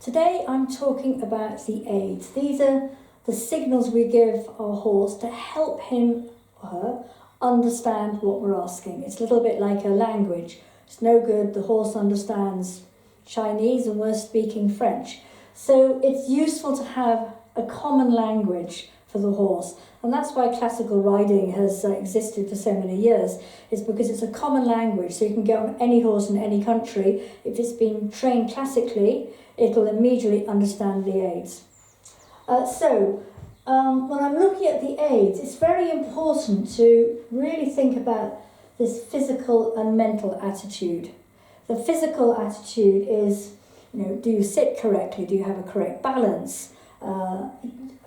Today I'm talking about the aids. These are the signals we give our horse to help him or her understand what we're asking. It's a little bit like a language. It's no good, the horse understands Chinese and we're speaking French. So it's useful to have a common language for the horse. And that's why classical riding has existed for so many years, is because it's a common language. So you can get on any horse in any country. If it's been trained classically, it'll immediately understand the aids. When I'm looking at the aids, it's very important to really think about this physical and mental attitude. The physical attitude is, do you sit correctly? Do you have a correct balance?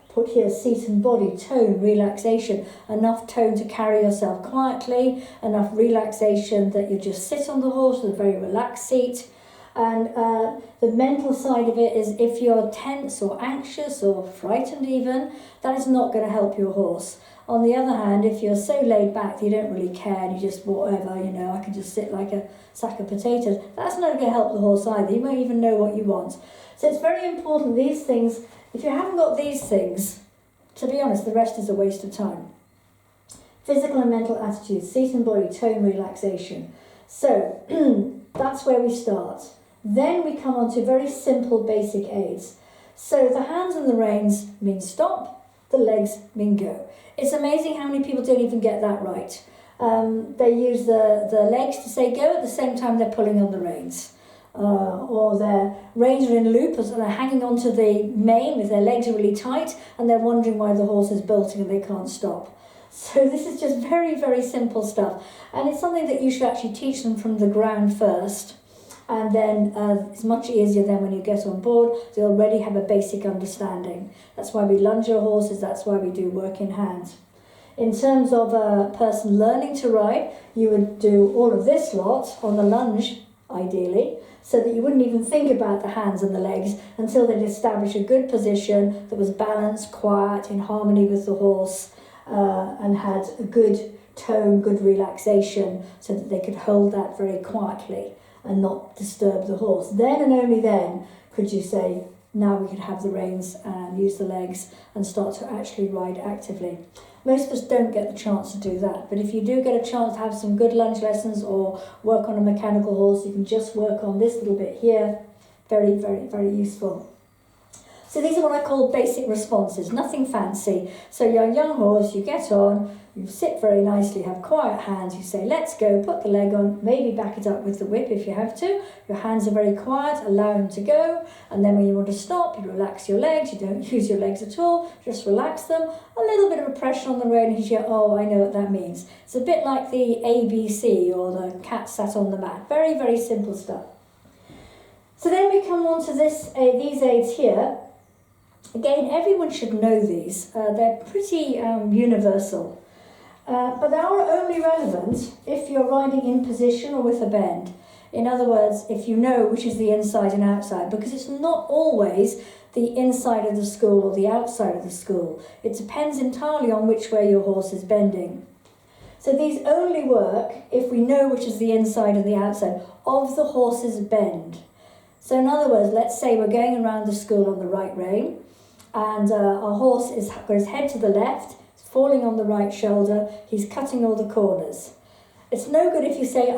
Put here seat and body, tone, relaxation, enough tone to carry yourself quietly, enough relaxation that you just sit on the horse with a very relaxed seat. And the mental side of it is if you're tense or anxious or frightened even, that is not going to help your horse. On the other hand, if you're so laid back that you don't really care and you just whatever, I can just sit like a sack of potatoes, that's not going to help the horse either. You won't even know what you want. So it's very important, these things, if you haven't got these things, to be honest, the rest is a waste of time. Physical and mental attitude, seat and body, tone, relaxation. So that's where we start. Then we come on to very simple basic aids. So the hands and the reins mean stop, the legs mean go. It's amazing how many people don't even get that right. They use the legs to say go, at the same time they're pulling on the reins. Or their reins are in loop and they're hanging onto the mane if their legs are really tight and they're wondering why the horse is bolting and they can't stop. So this is just very, very simple stuff. And it's something that you should actually teach them from the ground first. And then it's much easier then when you get on board, they already have a basic understanding. That's why we lunge our horses, that's why we do work in hand. In terms of a person learning to ride, you would do all of this lot on the lunge, ideally, so that you wouldn't even think about the hands and the legs until they'd established a good position that was balanced, quiet, in harmony with the horse, and had a good tone, good relaxation, so that they could hold that very quietly and not disturb the horse. Then and only then could you say, now we could have the reins and use the legs and start to actually ride actively. Most of us don't get the chance to do that, but if you do get a chance to have some good lunge lessons or work on a mechanical horse, you can just work on this little bit here. Very, very, very useful. So these are what I call basic responses, nothing fancy. So you're a young horse, you get on, you sit very nicely, have quiet hands, you say, let's go, put the leg on, maybe back it up with the whip if you have to. Your hands are very quiet, allow them to go. And then when you want to stop, you relax your legs, you don't use your legs at all, just relax them. A little bit of a pressure on the rein, and you go, oh, I know what that means. It's a bit like the ABC or the cat sat on the mat. Very, very simple stuff. So then we come on to these aids here. Again, everyone should know these. They're pretty universal. But they are only relevant if you're riding in position or with a bend. In other words, if you know which is the inside and outside, because it's not always the inside of the school or the outside of the school. It depends entirely on which way your horse is bending. So these only work if we know which is the inside and the outside of the horse's bend. So in other words, let's say we're going around the school on the right rein, and our horse has got his head to the left, he's falling on the right shoulder, he's cutting all the corners. It's no good if you say,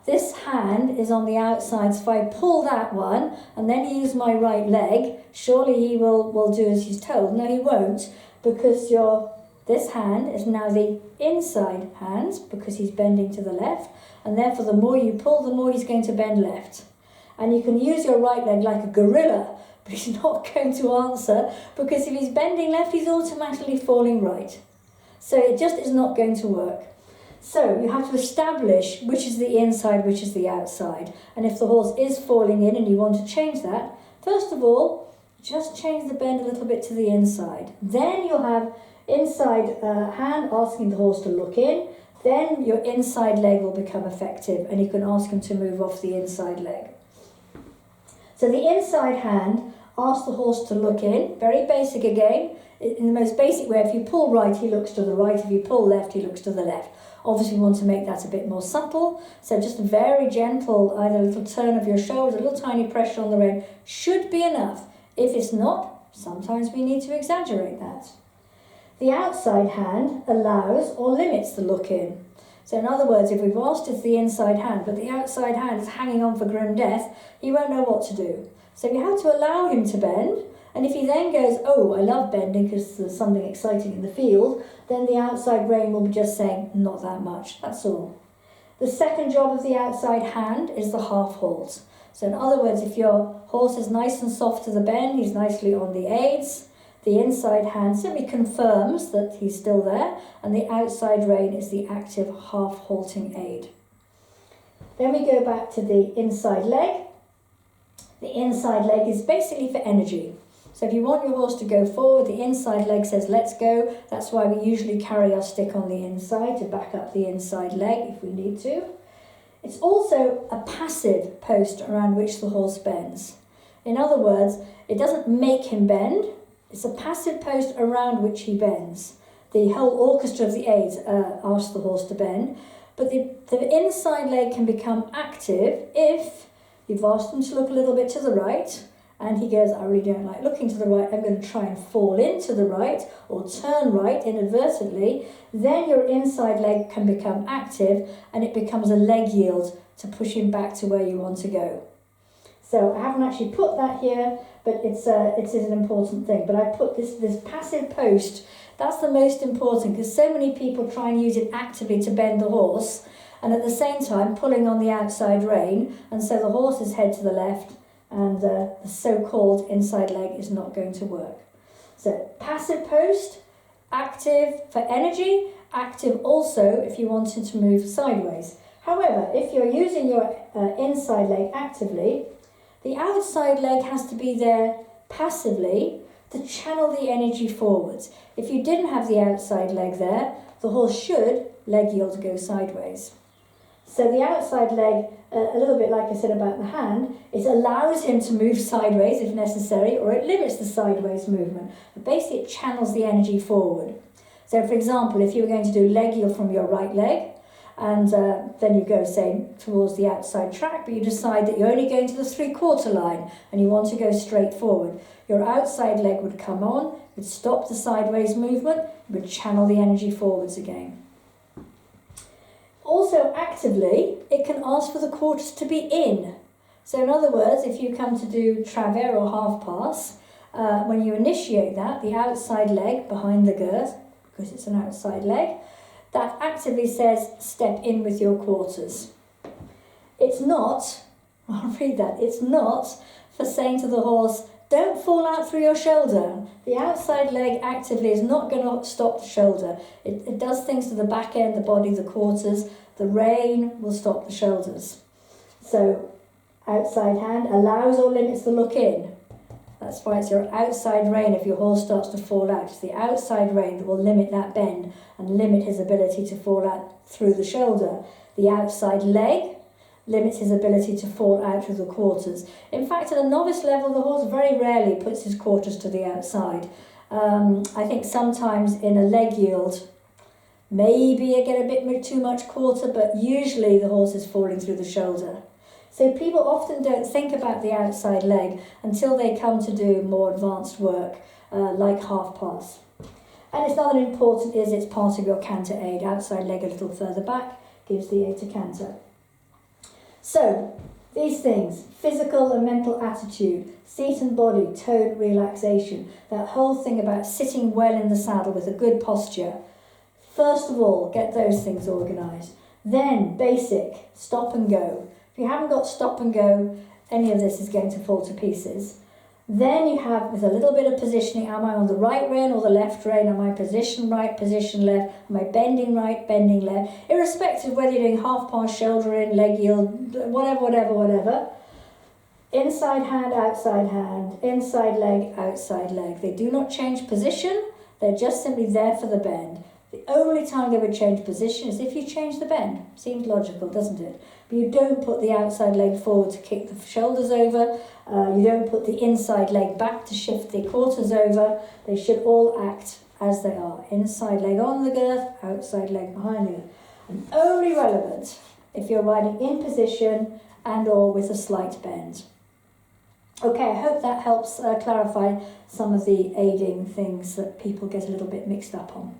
this hand is on the outside, so if I pull that one and then use my right leg, surely he will do as he's told. No, he won't, because this hand is now the inside hand, because he's bending to the left, and therefore the more you pull, the more he's going to bend left. And you can use your right leg like a gorilla, but he's not going to answer, because if he's bending left, he's automatically falling right. So it just is not going to work. So you have to establish which is the inside, which is the outside. And if the horse is falling in and you want to change that, first of all, just change the bend a little bit to the inside. Then you'll have inside hand asking the horse to look in. Then your inside leg will become effective and you can ask him to move off the inside leg. So the inside hand ask the horse to look in. Very basic again. In the most basic way, if you pull right, he looks to the right. If you pull left, he looks to the left. Obviously, we want to make that a bit more subtle. So just a very gentle, either a little turn of your shoulder, a little tiny pressure on the rein should be enough. If it's not, sometimes we need to exaggerate that. The outside hand allows or limits the look in. So in other words, if we've asked it's the inside hand, but the outside hand is hanging on for grim death, he won't know what to do. So we have to allow him to bend. And if he then goes, oh, I love bending because there's something exciting in the field, then the outside rein will be just saying, not that much, that's all. The second job of the outside hand is the half halt. So in other words, if your horse is nice and soft to the bend, he's nicely on the aids, the inside hand simply confirms that he's still there, and the outside rein is the active half halting aid. Then we go back to the inside leg. The inside leg is basically for energy. So if you want your horse to go forward, the inside leg says, let's go. That's why we usually carry our stick on the inside to back up the inside leg if we need to. It's also a passive post around which the horse bends. In other words, it doesn't make him bend. It's a passive post around which he bends. The whole orchestra of the aids asks the horse to bend. But the inside leg can become active if you've asked him to look a little bit to the right, and he goes, I really don't like looking to the right, I'm going to try and fall into the right or turn right inadvertently. Then your inside leg can become active and it becomes a leg yield to push him back to where you want to go. So I haven't actually put that here, but it is an important thing. But I put this passive post, that's the most important, because so many people try and use it actively to bend the horse and at the same time pulling on the outside rein, and so the horse's head to the left and the so-called inside leg is not going to work. So passive post, active for energy, active also if you wanted to move sideways. However, if you're using your inside leg actively, the outside leg has to be there passively to channel the energy forwards. If you didn't have the outside leg there, the horse should leg yield go sideways. So the outside leg, a little bit like I said about the hand, it allows him to move sideways if necessary, or it limits the sideways movement. But basically it channels the energy forward. So for example, if you were going to do leg yield from your right leg, and then you go, say, towards the outside track, but you decide that you're only going to the 3/4 line and you want to go straight forward, your outside leg would come on, would stop the sideways movement, would channel the energy forwards again. Also, actively, it can ask for the quarters to be in. So in other words, if you come to do travers or half pass, when you initiate that, the outside leg behind the girth, because it's an outside leg, that actively says step in with your quarters. It's not, I'll read that, it's not for saying to the horse, don't fall out through your shoulder. The outside leg actively is not going to stop the shoulder. It does things to the back end, the body, the quarters. The rein will stop the shoulders. So outside hand allows or limits the look in. That's why it's your outside rein if your horse starts to fall out. It's the outside rein that will limit that bend and limit his ability to fall out through the shoulder. The outside leg limits his ability to fall out through the quarters. In fact, at a novice level, the horse very rarely puts his quarters to the outside. I think sometimes in a leg yield, maybe you get a bit too much quarter, but usually the horse is falling through the shoulder. So people often don't think about the outside leg until they come to do more advanced work, like half pass. And it's not that important, is it's part of your canter aid. Outside leg a little further back gives the aid to canter. So, these things, physical and mental attitude, seat and body, tone, relaxation, that whole thing about sitting well in the saddle with a good posture. First of all, get those things organised. Then, basic, stop and go. If you haven't got stop and go, any of this is going to fall to pieces. Then you have, with a little bit of positioning, am I on the right rein or the left rein? Am I position right, position left? Am I bending right, bending left? Irrespective of whether you're doing half pass, shoulder in, leg yield, whatever. Inside hand, inside leg, outside leg. They do not change position. They're just simply there for the bend. The only time they would change position is if you change the bend. Seems logical, doesn't it? But you don't put the outside leg forward to kick the shoulders over. You don't put the inside leg back to shift the quarters over. They should all act as they are. Inside leg on the girth, outside leg behind the girth. And only relevant if you're riding in position and or with a slight bend. Okay, I hope that helps clarify some of the aiding things that people get a little bit mixed up on.